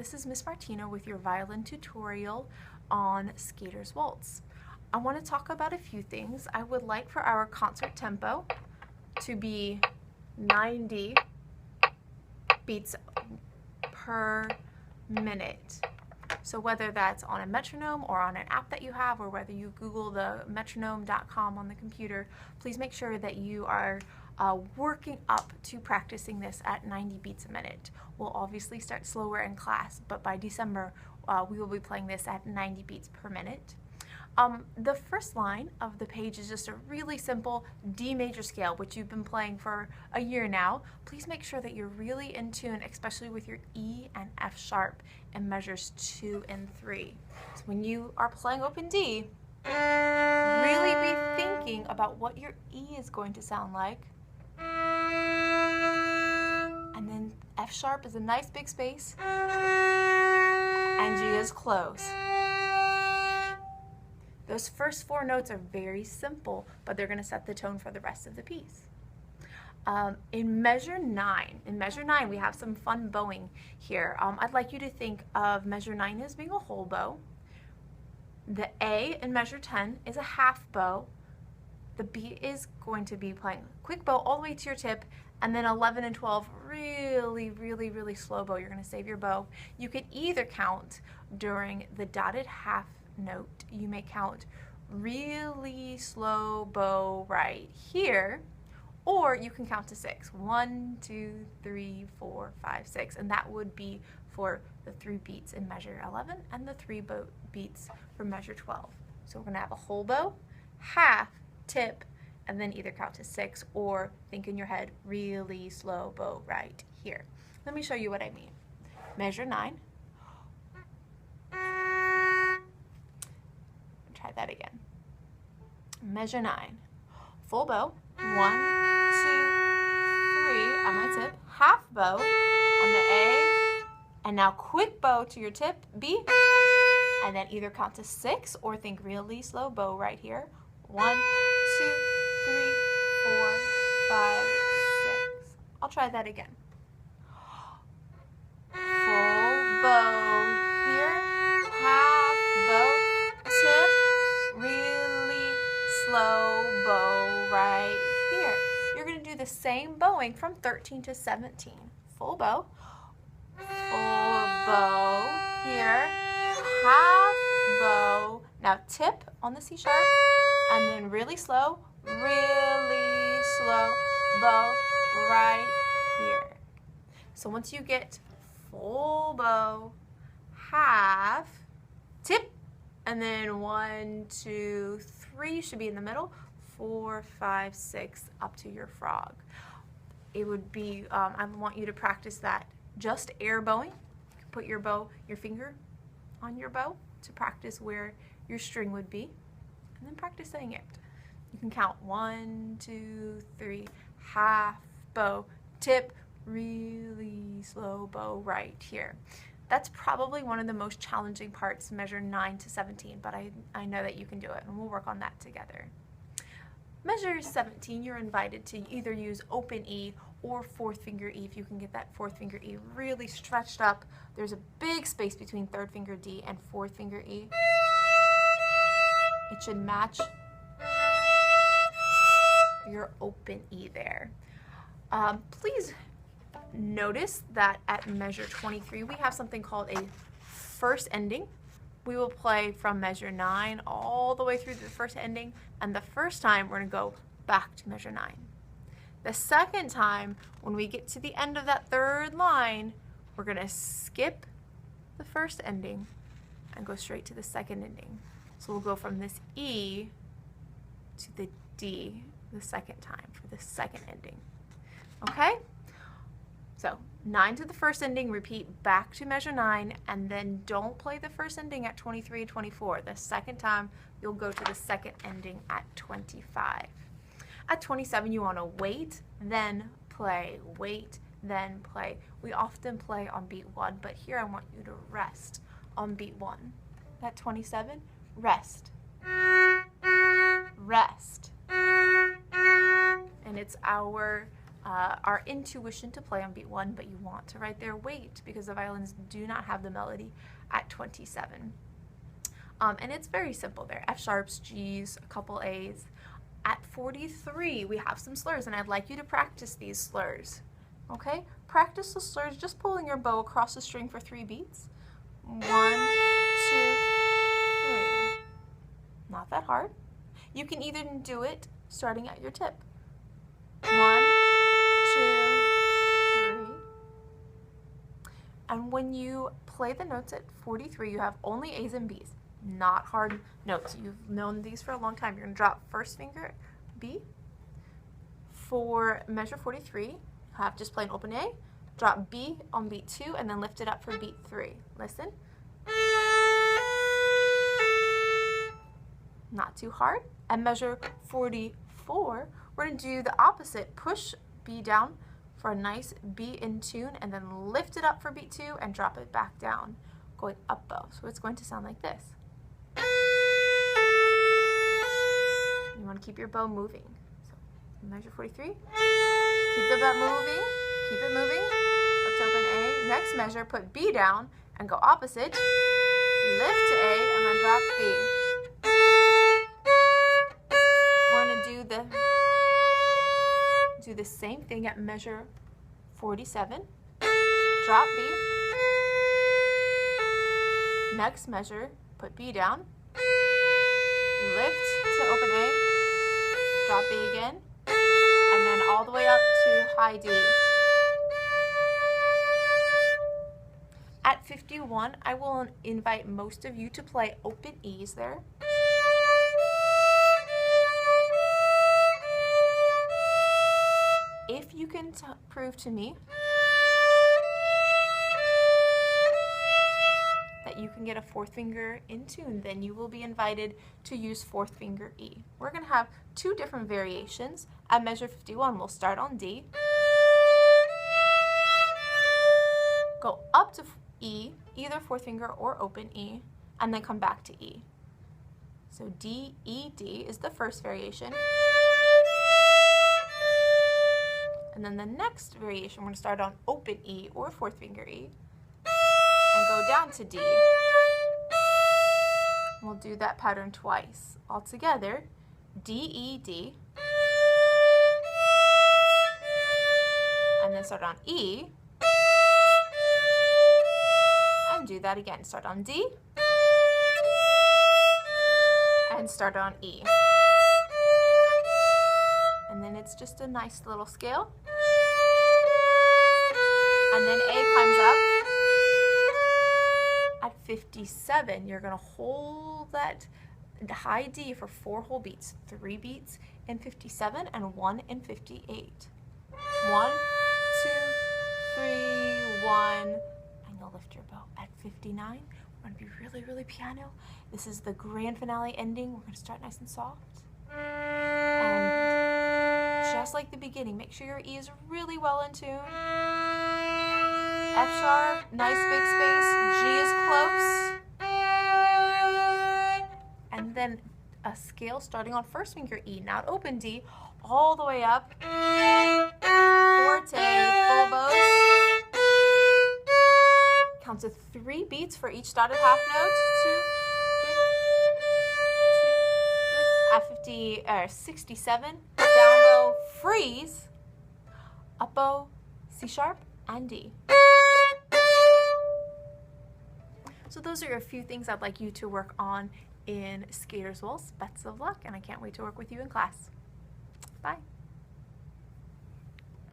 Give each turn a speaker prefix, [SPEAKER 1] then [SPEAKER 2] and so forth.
[SPEAKER 1] This is Miss Martina with your violin tutorial on Skater's Waltz. I want to talk about a few things. I would like for our concert tempo to be 90 beats per minute. So whether that's on a metronome or on an app that you have, or whether you Google the metronome.com on the computer, please make sure that you are working up to practicing this at 90 beats a minute. We'll obviously start slower in class, but by December we will be playing this at 90 beats per minute. The first line of the page is just a really simple D major scale, which you've been playing for a year now. Please make sure that you're really in tune, especially with your E and F sharp in measures 2 and 3. So when you are playing open D, really be thinking about what your E is going to sound like. And then F sharp is a nice big space, and G is close. Those first 4 notes are very simple, but they're going to set the tone for the rest of the piece. In measure 9, we have some fun bowing here. I'd like you to think of measure 9 as being a whole bow. The A in measure 10 is a half bow. The B is going to be playing quick bow all the way to your tip, and then 11 and 12 really slow bow. You're going to save your bow. You can either count during the dotted half note. You may count really slow bow right here, or you can count to 6. 1, 2, 3, 4, 5, 6, and that would be for the 3 beats in measure 11 and the 3 beats for measure 12. So we're going to have a whole bow, half, tip, and then either count to 6 or think in your head really slow bow right here. Let me show you what I mean. Measure 9. Try that again. Measure 9. Full bow. 1, 2, 3 on my tip. Half bow on the A. And now quick bow to your tip, B. And then either count to 6 or think really slow bow right here. 1, 2, 3, 4, 5, 6. I'll try that again. Full bow here. Half bow. Tip. Really slow bow right here. You're going to do the same bowing from 13 to 17. Full bow. Full bow here. Half bow. Now tip on the C sharp, and then really slow bow right here. So once you get full bow, half, tip, and then 1, 2, 3 should be in the middle, 4, 5, 6 up to your frog. It would be, I want you to practice that just air bowing. Put your finger on your bow to practice where your string would be, and then practice saying it. You can count 1, 2, 3, half bow, tip, really slow bow right here. That's probably one of the most challenging parts, measure 9 to 17, but I know that you can do it, and we'll work on that together. Measure 17, you're invited to either use open E or 4th finger E. If you can get that 4th finger E really stretched up, there's a big space between 3rd finger D and 4th finger E. It should match your open E there. Please notice that at measure 23 we have something called a first ending. We will play from measure 9 all the way through the first ending, and the first time we're going to go back to measure 9. The second time, when we get to the end of that 3rd line, we're going to skip the first ending and go straight to the 2nd ending. So we'll go from this E to the D the 2nd time for the 2nd ending. Okay? So 9 to the first ending, repeat back to measure 9, and then don't play the first ending at 23 and 24. The 2nd time, you'll go to the 2nd ending at 25. At 27, you want to wait, then play, wait, then play. We often play on beat 1, but here I want you to rest on beat 1. At 27, rest, rest. And it's our our intuition to play on beat 1, but you want to write their weight because the violins do not have the melody at 27. And it's very simple there. F sharps, Gs, a couple As. At 43, we have some slurs, and I'd like you to practice these slurs. Okay? Practice the slurs just pulling your bow across the string for 3 beats. 1, 2, 3. Not that hard. You can either do it starting at your tip. 1, 2, 3. And when you play the notes at 43, you have only A's and B's. Not hard notes. You've known these for a long time. You're going to drop first finger B. For measure 43, have just play an open A, drop B on beat 2, and then lift it up for beat 3. Listen. Not too hard. At measure 44, we're going to do the opposite. Push B down for a nice B in tune, and then lift it up for beat 2 and drop it back down, going up bow. So it's going to sound like this. You want to keep your bow moving. So measure 43. Keep the bow moving. Keep it moving. Up to open A. Next measure, put B down and go opposite. Lift to A and then drop B. We're going to do the same thing at measure 47. Drop B. Next measure, put B down. Lift to open A. Drop B again. And then all the way up to high D. At 51, I will invite most of you to play open E's there. If you can prove to me that you can get a 4th finger in tune, then you will be invited to use 4th finger E. We're going to have 2 different variations. At measure 51, we'll start on D, go up to E, either 4th finger or open E, and then come back to E. So D, E, D is the first variation. And then the next variation, we're going to start on open E or 4th finger E and go down to D. We'll do that pattern twice. All together, D, E, D. And then start on E. And do that again. Start on D. And start on E. And then it's just a nice little scale. And then A climbs up. At 57, you're going to hold that high D for 4 whole beats. 3 beats in 57 and 1 in 58. 1, 2, 3, 1. And you'll lift your bow. At 59, we're going to be really, really piano. This is the grand finale ending. We're going to start nice and soft. And just like the beginning, make sure your E is really well in tune. F sharp, nice big space, G is close. And then a scale starting on 1st finger E, not open D, all the way up. Forte, full bows. Count to 3 beats for each dotted half note. 2, 3, at 67, down bow, freeze, up bow, C sharp, and D. So those are a few things I'd like you to work on in Skater's Waltz. Best of luck, and I can't wait to work with you in class. Bye.